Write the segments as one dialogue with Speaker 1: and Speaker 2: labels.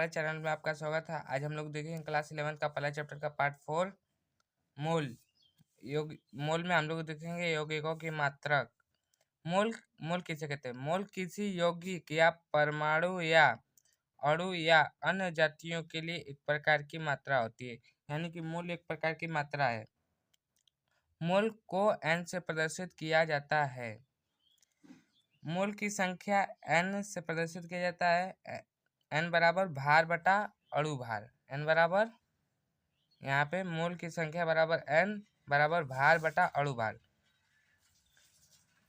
Speaker 1: हमारे चैनल में आपका स्वागत है। आज हम लोग देखेंगे क्लास 11 का पहला चैप्टर का पार्ट 4 मोल। मोल में हम लोग देखेंगे यौगिकों की मात्रक। मोल मोल किसे कहते हैं? मोल किसी यौगिक या परमाणु या अणु या अन्य जातियों के लिए एक प्रकार की मात्रा होती है, यानी कि मोल एक प्रकार की मात्रा है। मोल को n से प्रदर्शित किया जाता है। मोल की संख्या n से प्रदर्शित किया जाता है। n बराबर भार बटा अणु भार। n बराबर यहाँ पे मोल की संख्या बराबर n बराबर भार बटा अणु भार।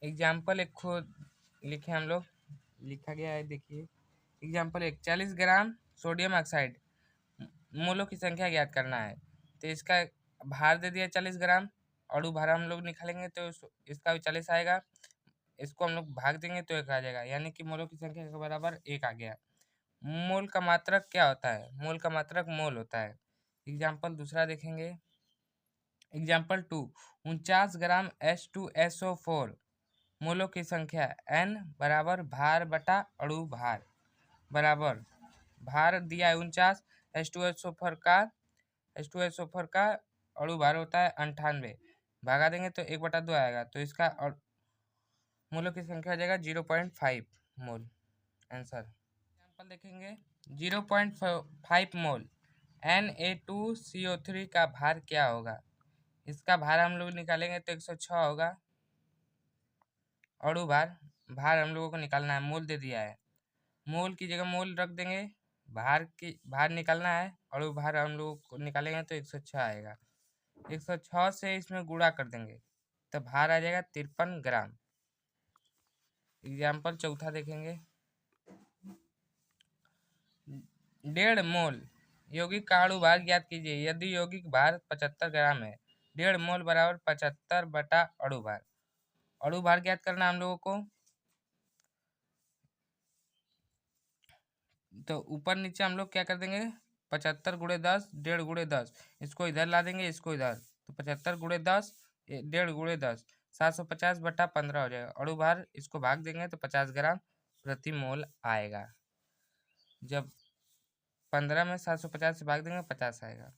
Speaker 1: एग्जाम्पल एक खुद लिखे हम लोग, लिखा गया है, देखिए। Example 1, 40 gram sodium oxide. मोलों की संख्या ज्ञात करना है, तो इसका भार दे दिया 40 ग्राम। अणु भार हम लोग निकालेंगे तो इसका भी 40 आएगा। इसको हम लोग भाग देंगे तो 1 आ जाएगा, यानी कि मोलों की संख्या के बराबर 1 आ गया। मोल का मात्रक क्या होता है? मोल का मात्रक मोल होता है। एग्जाम्पल दूसरा देखेंगे। एग्जाम्पल 2, 49 ग्राम H2SO4। मोलों की संख्या n बराबर भार बटा अणु भार बराबर भार दिया है 49, H2SO4 का अणु भार होता है 98। भागा देंगे तो 1/2 आएगा, तो इसका मोलों की संख्या हो जाएगा 0.5 मोल। आंसर एग्जाम्पल देखेंगे। 0.5 मोल Na2CO3 का भार क्या होगा? इसका भार हम लोग निकालेंगे तो 106 होगा। अणु भार हम लोगों को निकालना है, मोल दे दिया है। मोल की जगह मोल रख देंगे, भार निकालना है। अणु भार हम लोग को निकालेंगे तो 106 आएगा। 106 से इसमें गुणा कर देंगे तो भार आ जाएगा 53 ग्राम। एग्जाम्पल चौथा देखेंगे। 1.5 मोल यौगिक का अणु भार ज्ञात कीजिए। यदि यौगिक भार 75 ग्राम है, 1.5 मोल बराबर 75 बटा अणु भार। अणु भार ज्ञात करना हम लोगों को, तो ऊपर नीचे हम लोग क्या कर देंगे, 75 गुणे 10, 1.5 गुणे 10, इसको इधर ला देंगे, इसको इधर, तो 75 गुणे 10, 1.5 गुणे 10, 750 बटा 15 हो जाएगा। अणु भार इसको भाग देंगे तो 50 ग्राम प्रति मोल आएगा। जब 15 में 750 से भाग देंगे 50 आएगा।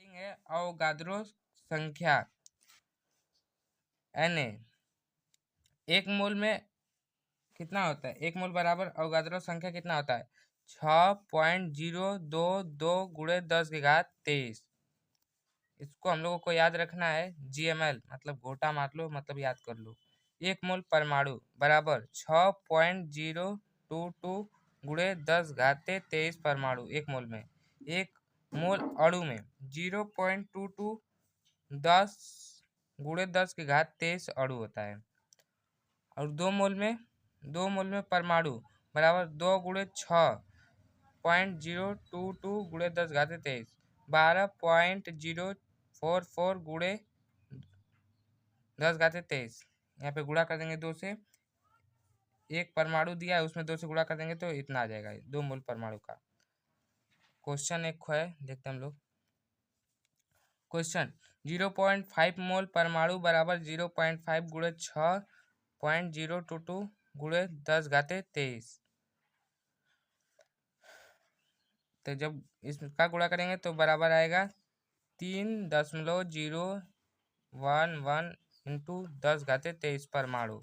Speaker 1: है अवोगाद्रो संख्या Na। 1 मोल में कितना होता है? 1 मोल बराबर अवोगाद्रो संख्या कितना होता है? 6.022 गुणे 10 की घात 23। इसको हम लोगों को याद रखना है, GML मतलब घोटा मार लो, मतलब याद कर लो। 1 मोल परमाणु बराबर 6.022 गुणे 10 घाते 23 परमाणु 1 मोल में। 1 मोल अणु में 0.22 10 गुणे 10 की घात 23 अणु होता है। और 2 मोल में परमाणु बराबर 2 गुणे 6.022 गुणे 10 घाते 23 12.044 गुणे 10 घाते 23। यहाँ पे गुणा कर देंगे 2 से। 1 परमाणु दिया है, उसमें 2 से गुणा कर देंगे तो इतना आ जाएगा 2 मोल परमाणु का। क्वेश्चन एक है, देखते हैं हम लोग। क्वेश्चन 0.5 मोल परमाणु बराबर 0.5 गुणे 6.022 गुणे 10 घाते 23। तो जब इसका गुणा करेंगे तो बराबर आएगा 3.011 इंटू 10 घाते 23 परमाणु।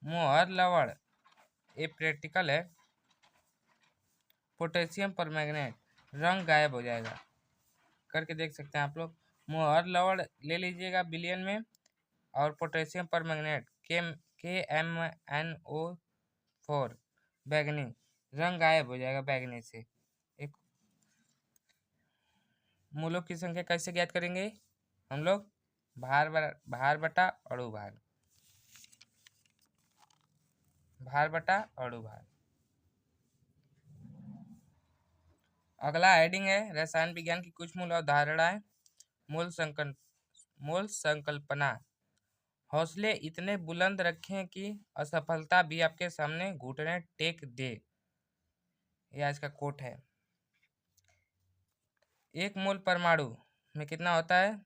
Speaker 1: मोहर लवण ये प्रैक्टिकल है। पोटेशियम परमैंगनेट, रंग गायब हो जाएगा, करके देख सकते हैं आप लोग। मोहर लवण ले लीजिएगा बिलियन में, और पोटेशियम परमैंगनेट KMnO4 बैगनी, रंग गायब हो जाएगा बैगनी से। एक मोलों की संख्या कैसे ज्ञात करेंगे हम लोग? भार बटा अणु भार, भार बटा अणु भार। अगला हेडिंग है रसायन विज्ञान की कुछ मूल अवधारणाएं। मूल संकल्पना। हौसले इतने बुलंद रखें कि असफलता भी आपके सामने घुटने टेक दे। ये आज का कोट है। 1 मोल परमाणु में कितना होता है?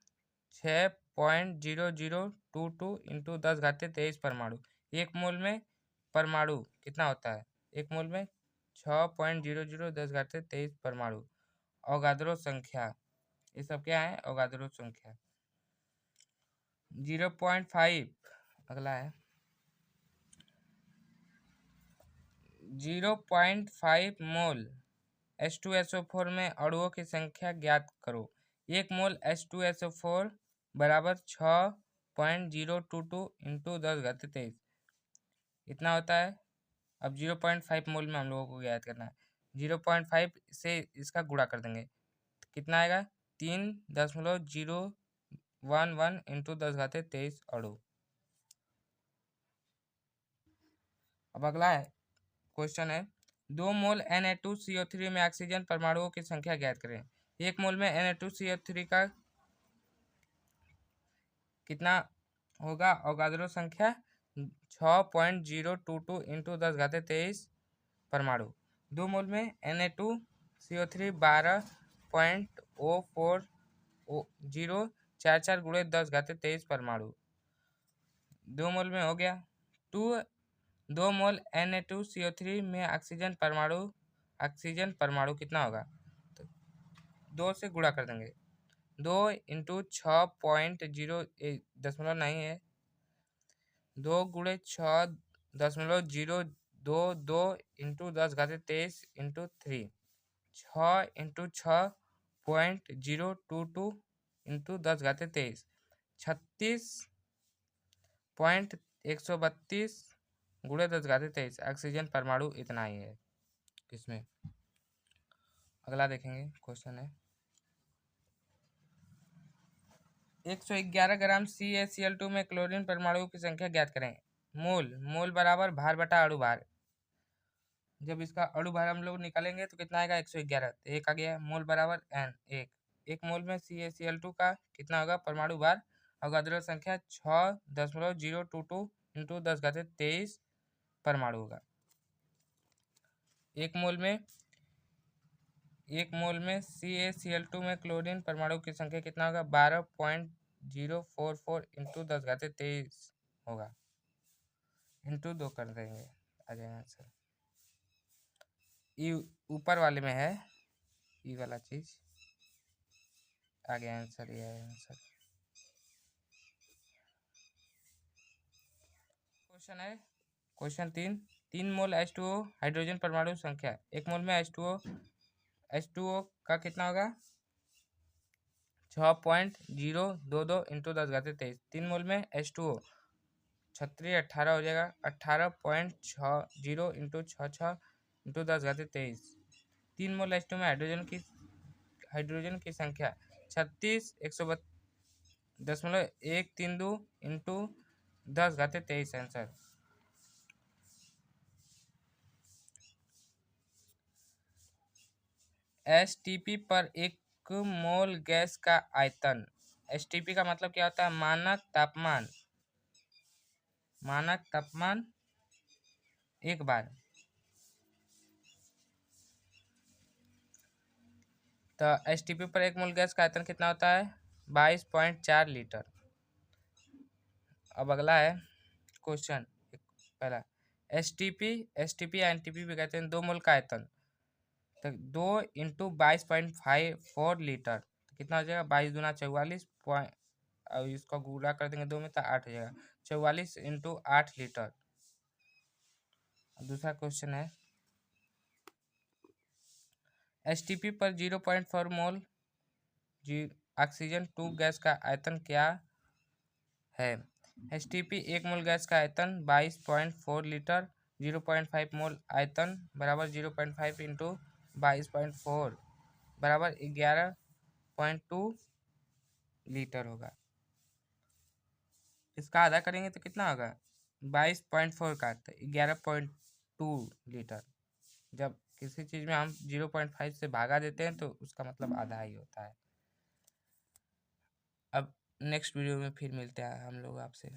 Speaker 1: 6.0022 इंटू 10 घाते 23 परमाणु। एक मोल में परमाणु कितना होता है? एक मोल में 6.0010 परमाणु। अवगाद्रो संख्या, ये सब क्या है? अवगाद्रो संख्या। 0.5 अगला है 0.5 मोल H2SO4 में अणुओं की संख्या ज्ञात करो। एक मोल H2SO4 बराबर 6.022 इंटू 10⁻23 इतना होता है। अब 0.5 मोल में हम लोगों को ज्ञात करना है। 0.5 से इसका गुणा कर देंगे, कितना आएगा? 3.011 इंटू 10⁻23 अणु। अब अगला है क्वेश्चन है 2 मोल Na2CO3 में ऑक्सीजन परमाणुओं की संख्या ज्ञात करें। एक मोल में Na2CO3 का कितना होगा? अवगाद्रो संख्या 6.022 इंटू 10⁻23 परमाणु। 2 मोल में Na2CO3 12.04044 गुणे 10⁻23 परमाणु। 2 मोल में हो गया। 2 मोल Na2CO3 में ऑक्सीजन परमाणु कितना होगा? तो 2 से गुणा कर देंगे। 2 इंटू 6.0 दशमलव नहीं है, 2 गुणे 6.022 इंटू 10⁻23 इंटू 3, 6 इंटू 6.022 इंटू 10⁻23 36.132 गुणे 10⁻23 ऑक्सीजन परमाणु इतना ही है इसमें। अगला देखेंगे क्वेश्चन है 111 ग्राम CaCl2 में क्लोरीन परमाणु की संख्या ज्ञात करें। मोल बराबर भार बटा अणु भार। जब इसका अणु भार हम लोग निकालेंगे तो कितना आएगा? 111। तो एक आ गया। मोल बराबर n, एक मोल में CaCl2 का कितना होगा? परमाणु भार। अवगाद्रो संख्या 6.022 इंटू 10⁻23 परमाणु होगा। एक मोल में CaCl2 में क्लोरीन परमाणु की संख्या कितना होगा? 12.044 इंटू 10⁻23 होगा। इंटू 2 कर देंगे, आ जाएगा आंसर। ई ऊपर वाले में है, ई वाला चीज आ गया आंसर, ये है आंसर। क्वेश्चन है क्वेश्चन 3 मोल H2O हाइड्रोजन परमाणु संख्या। एक मोल में H2O का कितना होगा? 6.022 इंटू 10⁻23। 3 मोल में H2O 18 हो जाएगा। 18.60 इंटू 66 इंटू 10⁻23। 3 मोल H2 में हाइड्रोजन की संख्या 36.132 इंटू 10⁻23 आंसर। STP पर 1 मोल गैस का आयतन। STP का मतलब क्या होता है? मानक तापमान एक बार। तो STP पर 1 मोल गैस का आयतन कितना होता है? 22.4 लीटर। अब अगला है क्वेश्चन पहला STP या NTP भी कहते हैं। 2 मोल का आयतन तो 2 इंटू 22.54 लीटर, तो कितना हो जाएगा? 22 दूना 44 पॉइंट, अब इसका गुणा कर देंगे 2 में तो 8 हो जाएगा। 44 इंटू 8 लीटर। दूसरा क्वेश्चन है STP पर 0.4 मोल ऑक्सीजन 2 गैस का आयतन क्या है? STP 1 मोल गैस का आयतन 22.4 लीटर। 0.5 मोल आयतन बराबर 0.5 इंटू 22.4 बराबर 11.2 लीटर होगा। इसका आधा करेंगे तो कितना होगा? 22.4 का 11.2 लीटर। जब किसी चीज में हम 0.5 से भागा देते हैं तो उसका मतलब आधा ही होता है। अब नेक्स्ट वीडियो में फिर मिलते हैं हम लोग आपसे।